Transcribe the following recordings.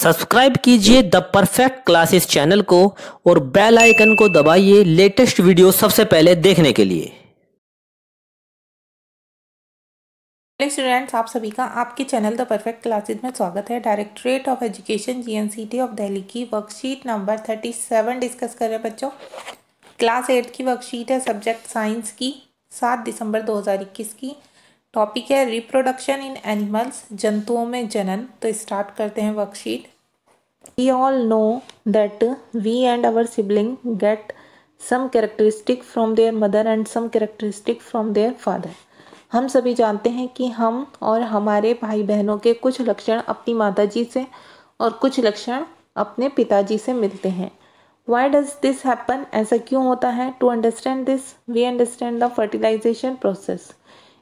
Subscribe कीजिए the perfect classes channel को और बेल आइकन को दबाइए लेटेस्ट वीडियो सबसे पहले देखने के लिए। हेलो स्टूडेंट्स, आप सभी का आपके चैनल द परफेक्ट क्लासेस में स्वागत है। Directorate of education GNCT of Delhi की वर्कशीट नंबर 37 डिस्कस कर रहे हैं बच्चों। क्लास 8 की वर्कशीट है, सब्जेक्ट साइंस की, 7 दिसंबर 2021 की। टॉपिक है रिप्रोडक्शन इन एनिमल्स, जंतुओं में जनन। तो स्टार्ट करते हैं worksheet. We all know that we and our sibling get some characteristic from their mother and some characteristic from their father. हम सभी जानते हैं कि हम और हमारे भाई बहनों के कुछ लक्षण अपनी माताजी से और कुछ लक्षण अपने पिताजी से मिलते हैं। Why does this happen? ऐसा क्यों होता है? To understand this, we understand the fertilization process.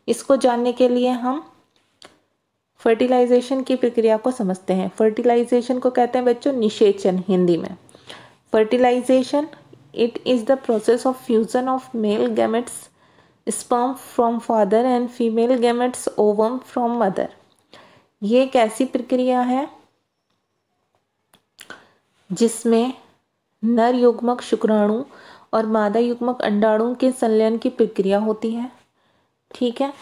इसको जानने के लिए हम फर्टिलाइजेशन की प्रक्रिया को समझते हैं। फर्टिलाइजेशन को कहते हैं बच्चों निषेचन हिंदी में। Fertilization it is the process of fusion of male gametes sperm from father and female gametes ovum from mother. ये एक ऐसी प्रक्रिया है जिसमें नर युग्मक शुक्राणु और मादा युग्मक अंडाणु के संलयन की प्रक्रिया होती है। ठीक है,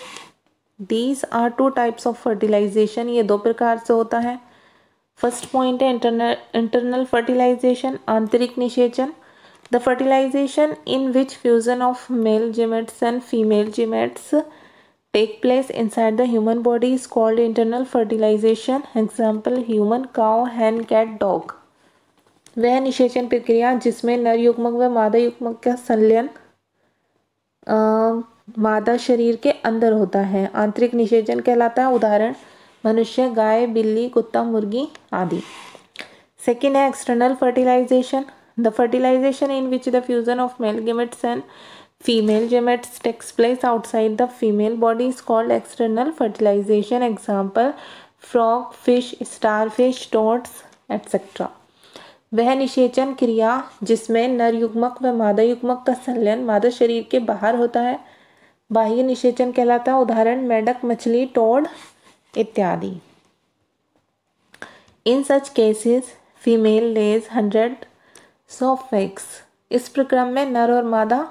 These are two types of fertilization. ये दो प्रकार से होता है। फर्स्ट पॉइंट है इंटरनल फर्टिलाइजेशन, आंतरिक निषेचन। The fertilization in which fusion of male gametes and female gametes take place inside the human body is called internal fertilization. Example human, cow, hen, cat, dog. वह निषेचन प्रक्रिया जिसमें नर युग्मक व मादा युग्मक का संलयन मादा शरीर के अंदर होता है, आंतरिक निषेचन कहलाता है। उदाहरण मनुष्य, गाय, बिल्ली, कुत्ता, मुर्गी आदि। सेकेंड है external fertilization, the fertilization in which the fusion of male gametes and female gametes takes place outside the female body is called external fertilization. Example frog, fish, starfish, toads etcetera. वह निषेचन क्रिया जिसमें नर युग्मक व मादा युग्मक का संलयन मादा शरीर के बाहर होता है, बाह्य निषेचन कहलाता है। उदाहरण मेंढक, मछली, टोड इत्यादि। In such cases female lays 100 of eggs. इस प्रक्रम में नर और मादा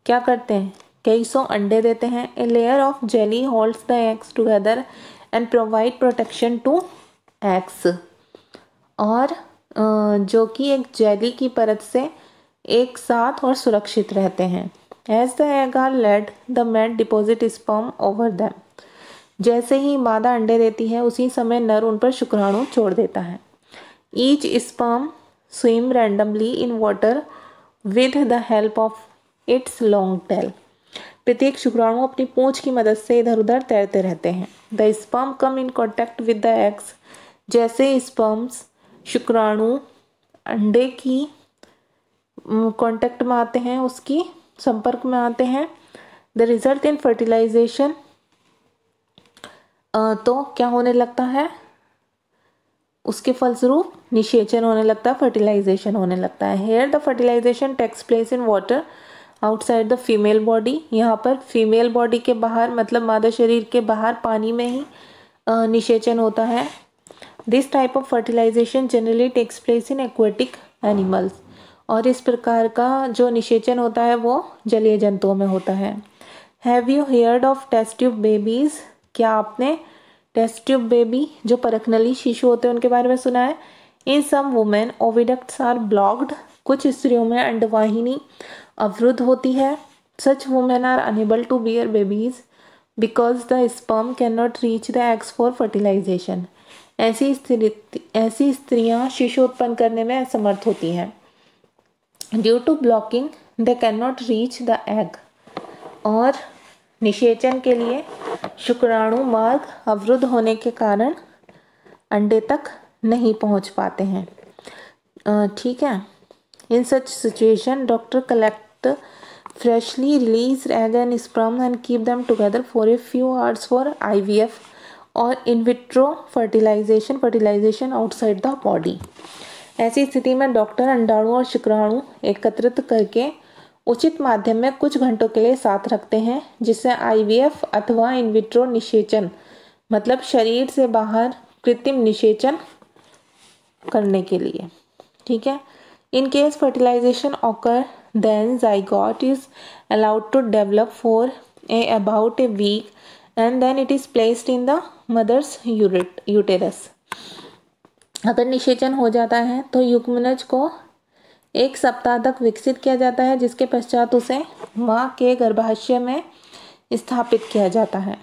क्या करते हैं? कई सौ अंडे देते हैं। A layer of jelly holds the eggs together and provide protection to eggs. और जो कि एक जेली की परत से एक साथ और सुरक्षित रहते हैं। As the egg are laid, the male deposit sperm over them. जैसे ही मादा अंडे देती है उसी समय नर उन पर शुक्राणु छोड़ देता है। Each sperm swim randomly in water with the help of its long tail. प्रत्येक शुक्राणु अपनी पूंछ की मदद से इधर उधर तैरते रहते हैं। The sperm come in contact with the eggs. जैसे स्पर्म्स शुक्राणु अंडे की कांटेक्ट में आते हैं, उसकी संपर्क में आते हैं, द रिजल्ट इन फर्टिलाइजेशन, तो क्या होने लगता है? उसके फलस्वरूप निषेचन होने लगता है, फर्टिलाइजेशन होने लगता है। Here the fertilization takes place in water outside the female body. यहाँ पर फीमेल बॉडी के बाहर मतलब मादा शरीर के बाहर पानी में ही निषेचन होता है। This type of fertilization generally takes place in aquatic animals. और इस प्रकार का जो निषेचन होता है वो जलीय जंतुओं में होता है। Have you heard of test tube babies? क्या आपने टेस्ट ट्यूब बेबी जो परखनली शिशु होते हैं उनके बारे में सुना है? In some women oviducts are blocked. कुछ स्त्रियों में अंडवाहिनी अवरुद्ध होती है। Such women are unable to bear babies because the sperm can not reach the eggs for fertilization. ऐसी स्त्रियाँ शिशु उत्पन्न करने में असमर्थ होती हैं। Due to blocking they can not reach the egg. और निषेचन के लिए शुक्राणु मार्ग अवरुद्ध होने के कारण अंडे तक नहीं पहुंच पाते हैं। ठीक है, in such situation doctor collect freshly release egg and sperm and keep them together for a few hours for IVF और in vitro fertilization outside the body. ऐसी स्थिति में डॉक्टर अंडाणु और शुक्राणु एकत्रित करके उचित माध्यम में कुछ घंटों के लिए साथ रखते हैं, जिससे IVF अथवा इन विट्रो निषेचन मतलब शरीर से बाहर कृत्रिम निषेचन करने के लिए, ठीक है। In case fertilization occur then zygote is allowed to develop for about a week and then it is placed in the mother's uterus. अगर निषेचन हो जाता है तो युग्मनज को 1 सप्ताह तक विकसित किया जाता है, जिसके पश्चात उसे माँ के गर्भाशय में स्थापित किया जाता है।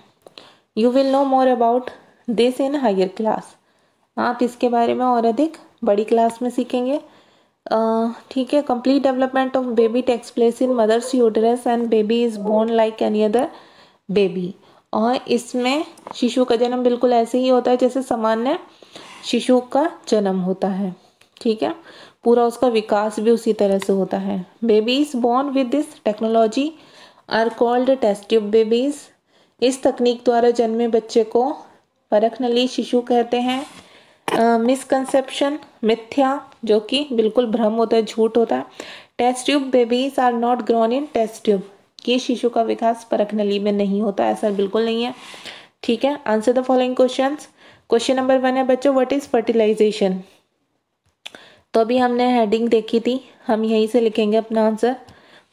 You will know more about this in higher class. आप इसके बारे में और अधिक बड़ी क्लास में सीखेंगे, ठीक है। Complete development of baby takes place in mother's uterus and baby is born like any other baby. और इसमें शिशु का जन्म बिल्कुल ऐसे ही होता है जैसे सामान्य शिशु का जन्म होता है, ठीक है। पूरा उसका विकास भी उसी तरह से होता है। Babies born with this technology are called test tube babies. इस तकनीक द्वारा जन्मे बच्चे को परख नली शिशु कहते हैं। मिसकंसेप्शन मिथ्या, जो कि बिल्कुल भ्रम होता है, झूठ होता है। Test tube babies are not grown in test tube, कि शिशु का विकास परख नली में नहीं होता, ऐसा बिल्कुल नहीं है, ठीक है। Answer the following questions. Question number 1 है बच्चों, व्हाट इज फर्टिलाइजेशन। तो अभी हमने हेडिंग देखी थी, हम यहीं से लिखेंगे अपना आंसर।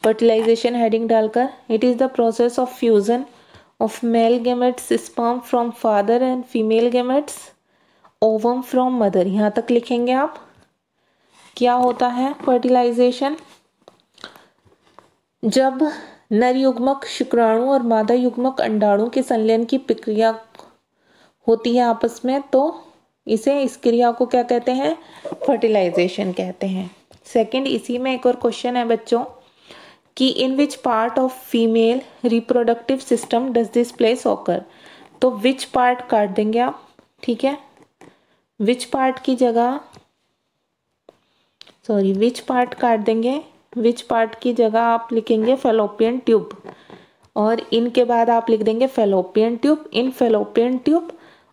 फर्टिलाइजेशन हेडिंग डालकर, it is the process of fusion of male gametes sperm from father and female gametes ovum from mother. यहाँ तक लिखेंगे आप। क्या होता है फर्टिलाइजेशन? जब नर युग्मक शुक्राणु और मादा युग्मक अंडाणु के संलयन की प्रक्रिया होती है आपस में, तो इस क्रिया को क्या कहते हैं? फर्टिलाइजेशन कहते हैं। सेकंड, इसी में एक और क्वेश्चन है बच्चों कि in which part of female reproductive system does this place occur. तो विच पार्ट काट देंगे आप, ठीक है। विच पार्ट की जगह विच पार्ट काट देंगे, विच पार्ट की जगह आप लिखेंगे फेलोपियन ट्यूब, और इनके बाद आप लिख देंगे fallopian tube. In fallopian tube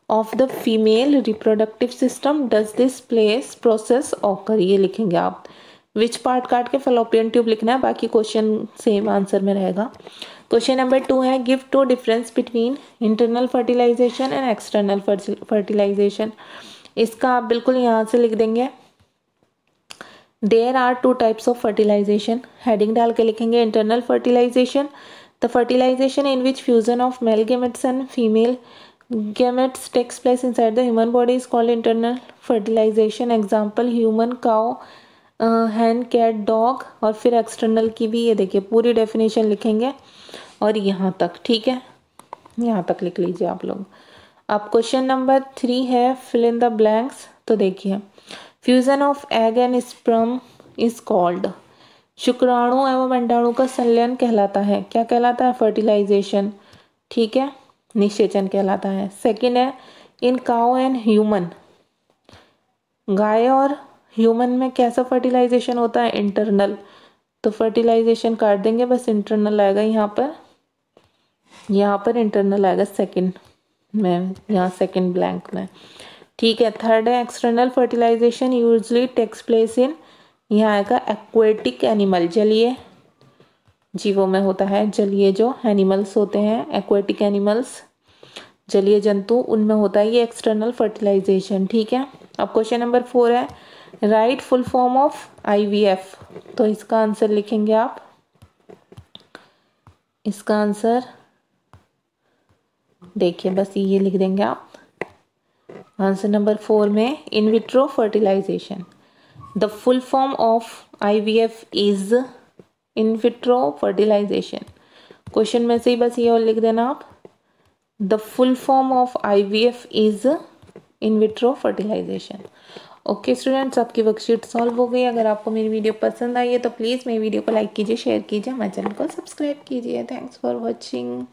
of the female reproductive system does this process occur, ये लिखेंगे आप। विच पार्ट काट के फेलोपियन ट्यूब लिखना है, बाकी क्वेश्चन सेम आंसर में रहेगा। क्वेश्चन नंबर 2 है give 2 difference between internal fertilization and external fertilization. इसका आप बिल्कुल यहाँ से लिख देंगे। There are 2 types of fertilization, heading डाल के लिखेंगे internal fertilization, the fertilization in which fusion of male gametes and female gametes takes place inside the human body is called internal fertilization. Example human, cow, hen, cat, dog. और फिर external की भी ये देखिए पूरी डेफिनेशन लिखेंगे और यहाँ तक, ठीक है, यहाँ तक लिख लीजिए आप लोग। अब क्वेश्चन नंबर 3 है फिल इन द ब्लैंक्स। तो देखिए fusion of egg and sperm is called, शुक्राणु एवं अंडाणु का संलयन कहलाता है, क्या कहलाता है? फर्टिलाइजेशन, ठीक है, निषेचन कहलाता है। सेकंड है इन काउ एंड ह्यूमन, गाय और ह्यूमन में कैसा फर्टिलाइजेशन होता है? इंटरनल। तो फर्टिलाइजेशन काट देंगे, बस इंटरनल आएगा यहाँ पर इंटरनल आएगा सेकंड में, यहाँ सेकंड ब्लैंक में, ठीक है। थर्ड है external fertilization usually takes place in, यहाँ आएगा एक्वेटिक एनिमल, जलीय जीवों में होता है, जलीय जो एनिमल्स होते हैं, एक्वेटिक एनिमल्स, जलीय जंतु, उनमें होता है ये एक्सटर्नल फर्टिलाइजेशन, ठीक है। अब क्वेश्चन नंबर 4 है right full form of IVF। तो इसका आंसर लिखेंगे आप, इसका आंसर देखिए बस ये लिख देंगे आप आंसर नंबर 4 में, in vitro fertilization. The full form of IVF is in vitro fertilization. Question में से ही बस ये और लिख देना आप, the full form of IVF is in vitro fertilization. Okay students, आपकी वर्कशीट सॉल्व हो गई। अगर आपको मेरी वीडियो पसंद आई है तो प्लीज़ मेरी वीडियो को लाइक कीजिए, शेयर कीजिए, हमारे चैनल को सब्सक्राइब कीजिए। Thanks for watching.